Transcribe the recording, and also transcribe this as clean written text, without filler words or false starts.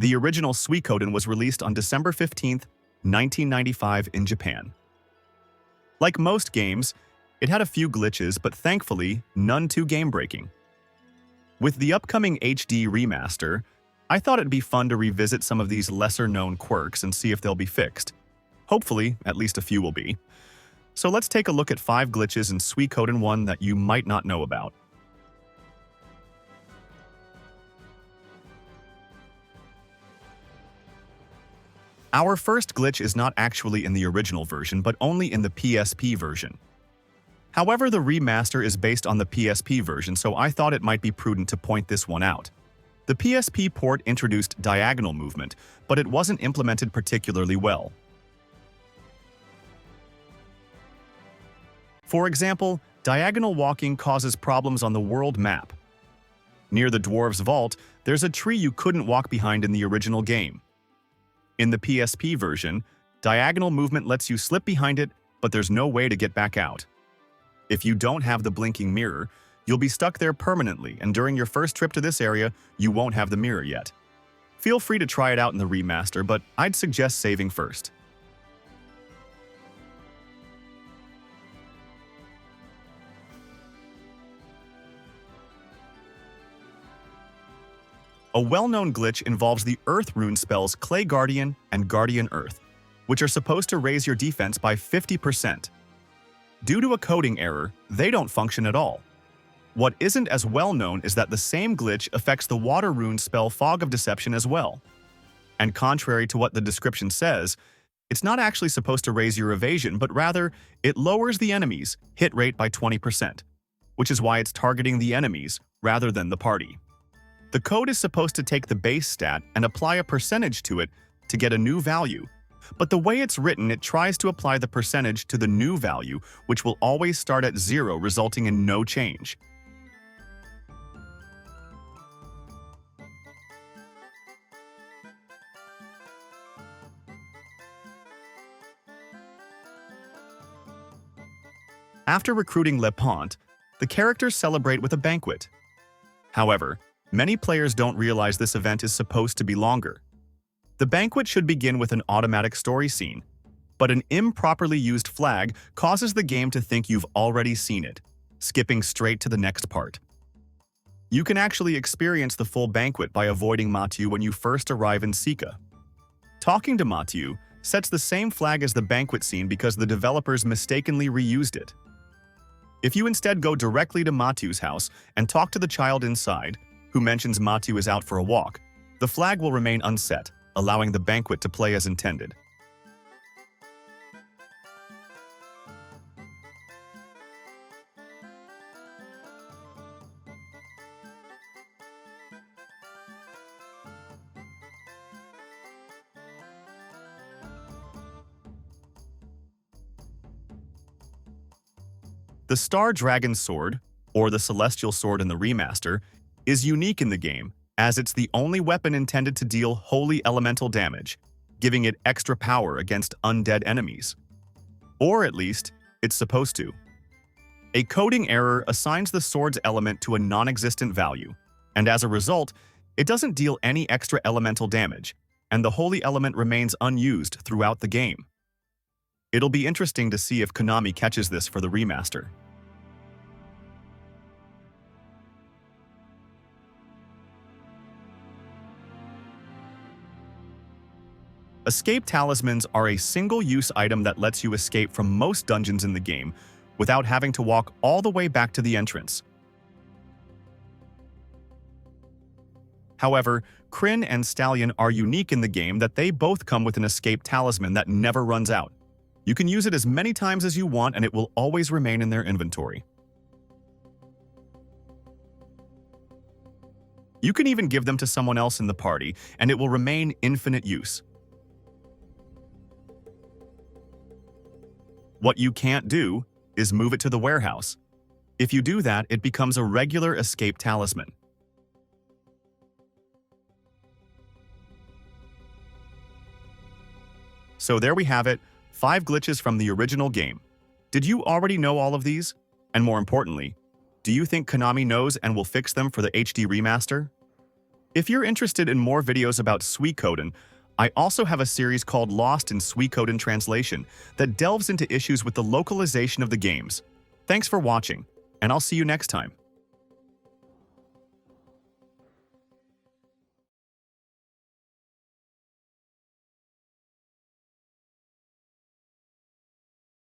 The original Suikoden was released on December 15, 1995 in Japan. Like most games, it had a few glitches, but thankfully, none too game-breaking. With the upcoming HD remaster, I thought it'd be fun to revisit some of these lesser-known quirks and see if they'll be fixed. Hopefully, at least a few will be. So let's take a look at 5 glitches in Suikoden I that you might not know about. Our first glitch is not actually in the original version, but only in the PSP version. However, the remaster is based on the PSP version, so I thought it might be prudent to point this one out. The PSP port introduced diagonal movement, but it wasn't implemented particularly well. For example, diagonal walking causes problems on the world map. Near the dwarves' vault, there's a tree you couldn't walk behind in the original game. In the PSP version, diagonal movement lets you slip behind it, but there's no way to get back out. If you don't have the blinking mirror, you'll be stuck there permanently, and during your first trip to this area, you won't have the mirror yet. Feel free to try it out in the remaster, but I'd suggest saving first. A well-known glitch involves the Earth rune spells Clay Guardian and Guardian Earth, which are supposed to raise your defense by 50%. Due to a coding error, they don't function at all. What isn't as well known is that the same glitch affects the water rune spell Fog of Deception as well. And contrary to what the description says, it's not actually supposed to raise your evasion, but rather, it lowers the enemy's hit rate by 20%, which is why it's targeting the enemies rather than the party. The code is supposed to take the base stat and apply a percentage to it to get a new value, but the way it's written, it tries to apply the percentage to the new value, which will always start at 0, resulting in no change. After recruiting Le Pont, the characters celebrate with a banquet. However, many players don't realize this event is supposed to be longer. The banquet should begin with an automatic story scene, but an improperly used flag causes the game to think you've already seen it, skipping straight to the next part. You can actually experience the full banquet by avoiding Mathieu when you first arrive in Sika. Talking to Mathieu sets the same flag as the banquet scene because the developers mistakenly reused it. If you instead go directly to Mathieu's house and talk to the child inside, who mentions Mathieu is out for a walk, the flag will remain unset, allowing the banquet to play as intended. The Star Dragon Sword, or the Celestial Sword in the remaster, is unique in the game, as it's the only weapon intended to deal holy elemental damage, giving it extra power against undead enemies. Or at least, it's supposed to. A coding error assigns the sword's element to a non-existent value, and as a result, it doesn't deal any extra elemental damage, and the holy element remains unused throughout the game. It'll be interesting to see if Konami catches this for the remaster. Escape Talismans are a single-use item that lets you escape from most dungeons in the game without having to walk all the way back to the entrance. However, Kryn and Stallion are unique in the game that they both come with an escape talisman that never runs out. You can use it as many times as you want and it will always remain in their inventory. You can even give them to someone else in the party and it will remain infinite use. What you can't do is move it to the warehouse. If you do that, it becomes a regular escape talisman. So there we have it, 5 glitches from the original game. Did you already know all of these? And more importantly, do you think Konami knows and will fix them for the HD remaster? If you're interested in more videos about Suikoden, I also have a series called Lost in Suikoden Translation that delves into issues with the localization of the games. Thanks for watching, and I'll see you next time.